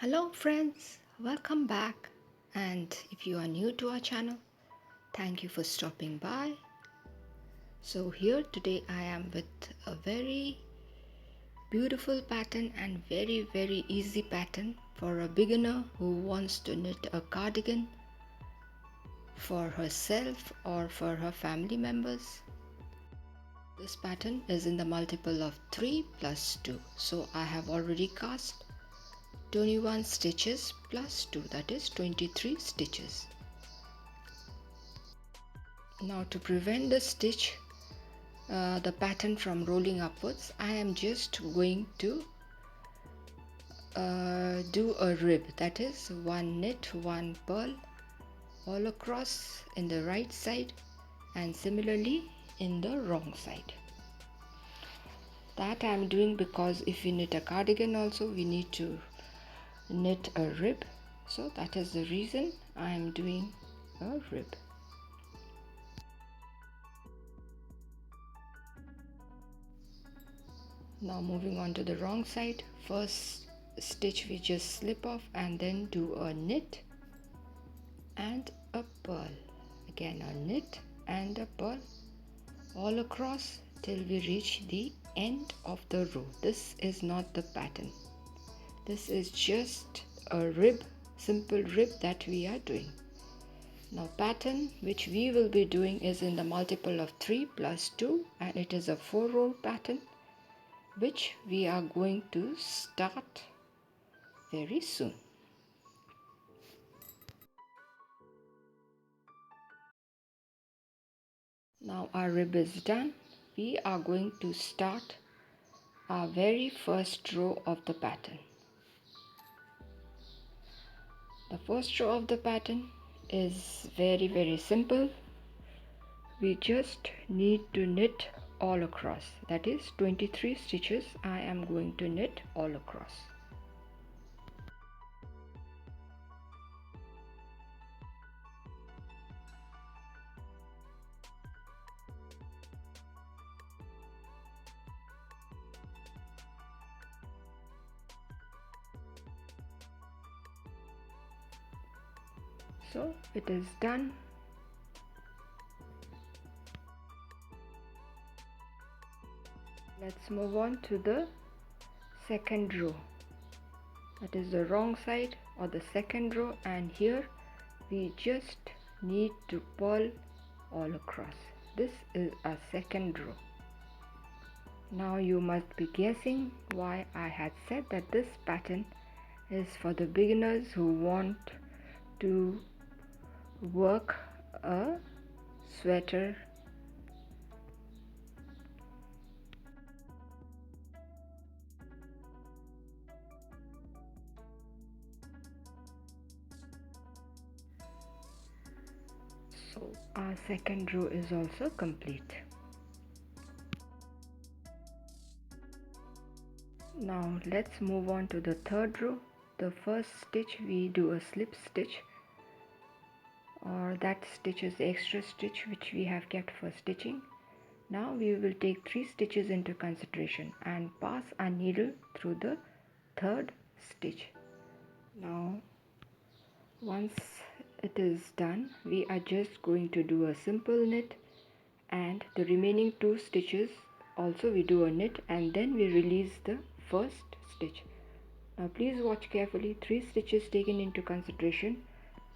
Hello friends, welcome back. And if you are new to our channel, thank you for stopping by. So here today I am with a very beautiful pattern and very easy pattern for a beginner who wants to knit a cardigan for herself or for her family members. This pattern is in the multiple of 3 plus 2. So I have already cast 21 stitches plus 2, that is 23 stitches. Now to prevent the pattern from rolling upwards, I am just going to do a rib, that is one knit, one purl all across in the right side and similarly in the wrong side. That I am doing because if we knit a cardigan also we need to knit a rib, so that is the reason I am doing a rib. Now moving on to the wrong side, first stitch we just slip off and then do a knit and a purl, again a knit and a purl all across till we reach the end of the row. This is not the pattern, this is just a rib, simple rib that we are doing. Now pattern which we will be doing is in the multiple of 3 plus 2 and it is a 4-row pattern which we are going to start very soon. Now our rib is done. We are going to start our very first row of the pattern. The first row of the pattern is very simple. We just need to knit all across, that is 23 stitches I am going to knit all across. So it is done. Let's move on to the second row, that is the wrong side or the second row, and here we just need to purl all across. This is our second row. Now you must be guessing why I had said that this pattern is for the beginners who want to work a sweater. So our second row is also complete. Now let's move on to the third row. The first stitch we do a slip stitch, or that stitch is the extra stitch which we have kept for stitching. Now we will take 3 stitches into consideration and pass our needle through the third stitch. Now once it is done, we are just going to do a simple knit, and the remaining 2 stitches also we do a knit and then we release the first stitch. Now please watch carefully, 3 stitches taken into consideration.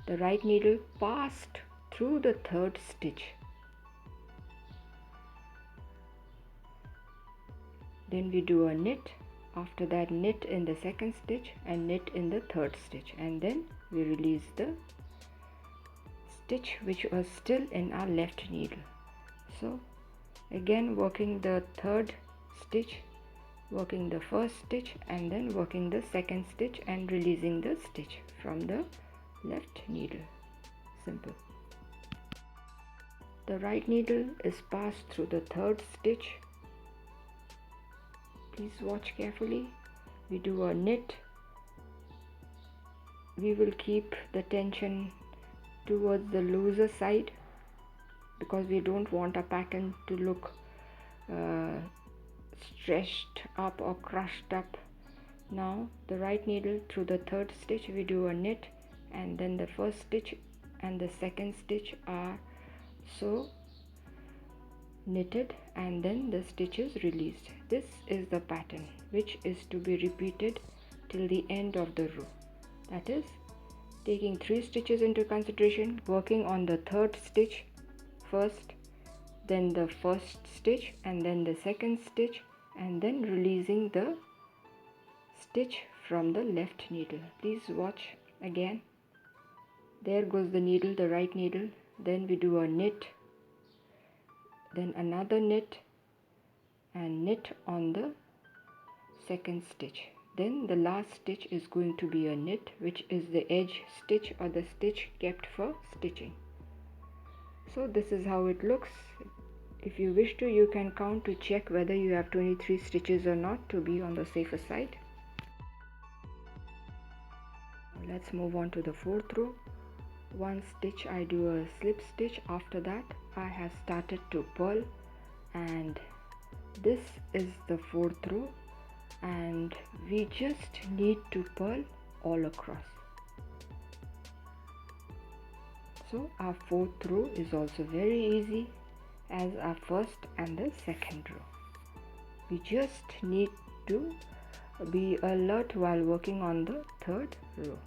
The right needle passed through the third stitch. Then we do a knit, after that knit in the second stitch and knit in the third stitch, and then we release the stitch which was still in our left needle. So again working the third stitch, working the first stitch and then working the second stitch and releasing the stitch from the left needle. Simple. The right needle is passed through the third stitch. Please watch carefully. We do a knit. We will keep the tension towards the looser side because we don't want a pattern to look stretched up or crushed up Now the right needle through the third stitch we do a knit, and then the first stitch and the second stitch are so knitted, and then the stitch is released. This is the pattern which is to be repeated till the end of the row. That is, taking 3 stitches into consideration, working on the third stitch first, then the first stitch and then the second stitch, and then releasing the stitch from the left needle. Please watch again. There goes the needle, the right needle. Then we do a knit, then another knit, and knit on the second stitch. Then the last stitch is going to be a knit, which is the edge stitch or the stitch kept for stitching. So this is how it looks. If you wish to, you can count to check whether you have 23 stitches or not, to be on the safer side. Let's move on to the 4th row. One stitch I do a slip stitch. After that I have started to purl, and this is the 4th row, and we just need to purl all across. So our 4th row is also very easy as our first and the second row. We just need to be alert while working on the 3rd row.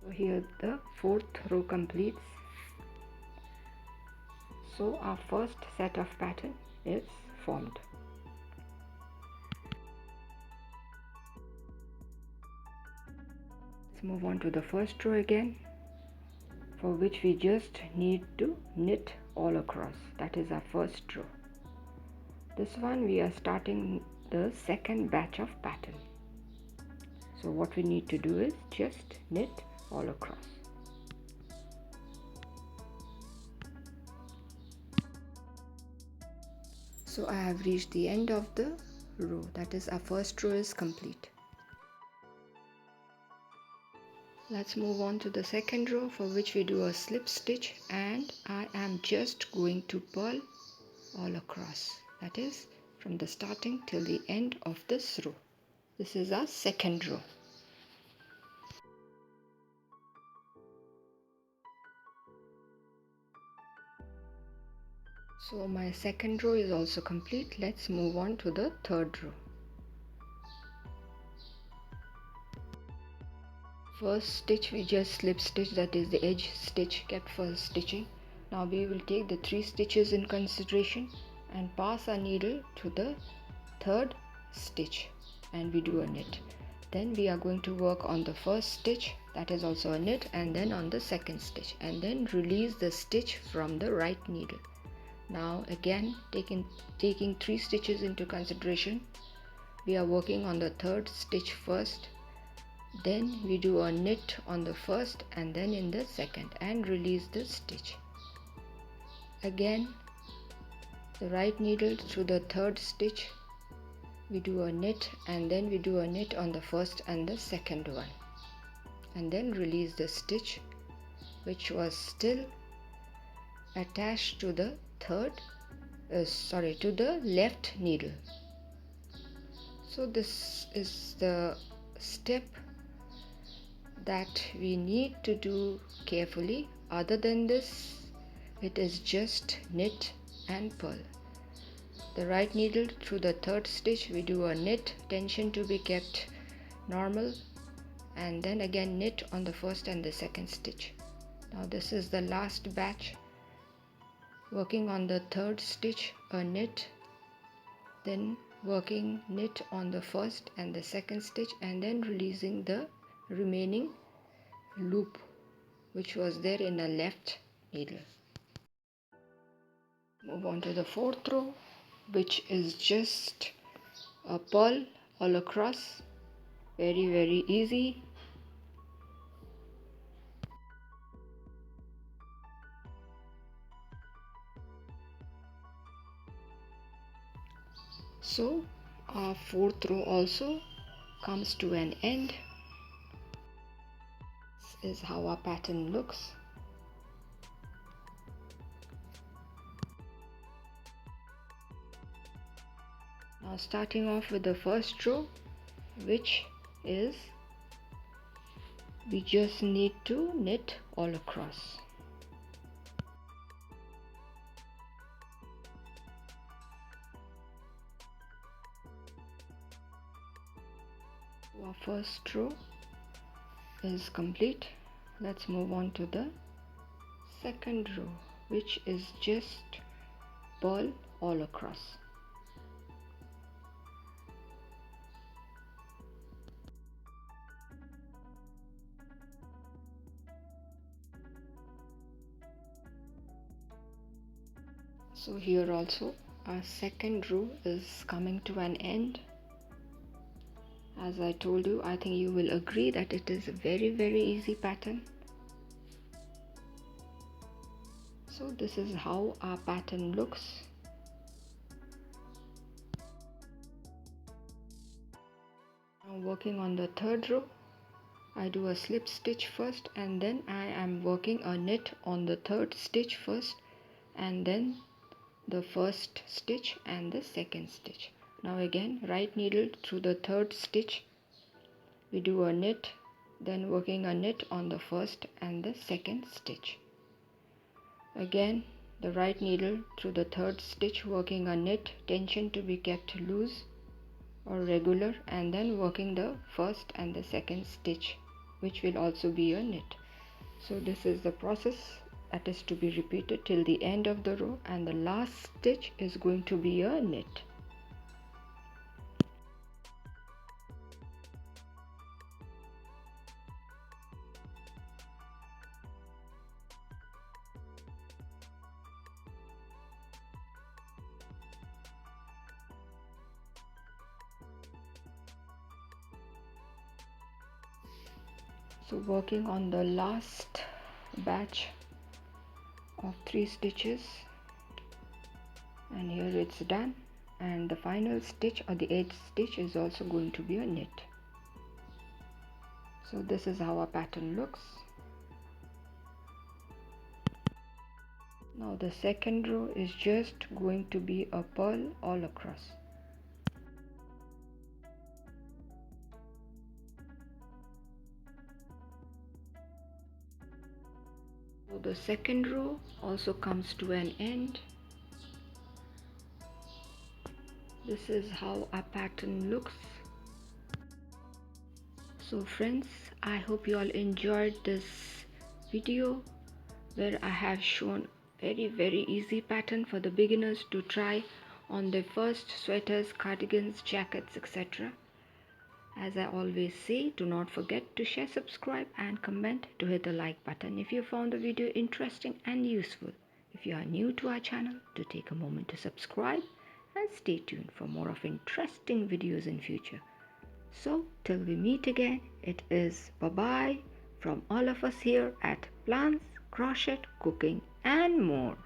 So here the 4th row completes. So our first set of pattern is formed. Let's move on to the first row again, for which we just need to knit all across. That is our first row. This one we are starting the second batch of pattern. So what we need to do is just knit all across. So I have reached the end of the row. That is, our first row is complete. Let's move on to the second row, for which we do a slip stitch, and I am just going to purl all across. That is, from the starting till the end of this row. This is our second row. So my second row is also complete. Let's move on to the 3rd row. First stitch we just slip stitch, that is the edge stitch kept for stitching. Now we will take the 3 stitches in consideration and pass our needle to the 3rd stitch, and we do a knit. Then we are going to work on the first stitch, that is also a knit, and then on the second stitch, and then release the stitch from the right needle. Now again, taking 3 stitches into consideration, we are working on the 3rd stitch first, then we do a knit on the first and then in the second, and release the stitch. Again, the right needle through the 3rd stitch, we do a knit, and then we do a knit on the first and the second one, and then release the stitch which was still attached to the to the left needle. So this is the step that we need to do carefully. Other than this, it is just knit and purl. The right needle through the 3rd stitch, we do a knit, tension to be kept normal, and then again knit on the first and the second stitch. Now this is the last batch. Working on the 3rd stitch, a knit, then working knit on the first and the second stitch, and then releasing the remaining loop which was there in the left needle. Move on to the 4th row, which is just a purl all across. Very easy. So our 4th row also comes to an end. This is how our pattern looks. Now starting off with the first row, which is we just need to knit all across. Our first row is complete. Let's move on to the second row, which is just purl all across. So here also our second row is coming to an end. As I told you, I think you will agree that it is a very easy pattern. So this is how our pattern looks. Now working on the third row, I do a slip stitch first, and then I am working a knit on the third stitch first, and then the first stitch and the second stitch. Now again, right needle through the third stitch, we do a knit, then working a knit on the first and the second stitch. Again, the right needle through the third stitch, working a knit, tension to be kept loose or regular, and then working the first and the second stitch, which will also be a knit. So this is the process that is to be repeated till the end of the row, and the last stitch is going to be a knit. So working on the last batch of 3 stitches, and here it's done, and the final stitch or the 8th stitch is also going to be a knit. So this is how our pattern looks. Now the second row is just going to be a purl all across. So the second row also comes to an end. This is how our pattern looks. So friends, I hope you all enjoyed this video where I have shown very easy pattern for the beginners to try on their first sweaters, cardigans, jackets, etc. As I always say, do not forget to share, subscribe and comment, to hit the like button if you found the video interesting and useful. If you are new to our channel, do take a moment to subscribe and stay tuned for more of interesting videos in future. So till we meet again, it is bye-bye from all of us here at Plants, Crochet, Cooking and more.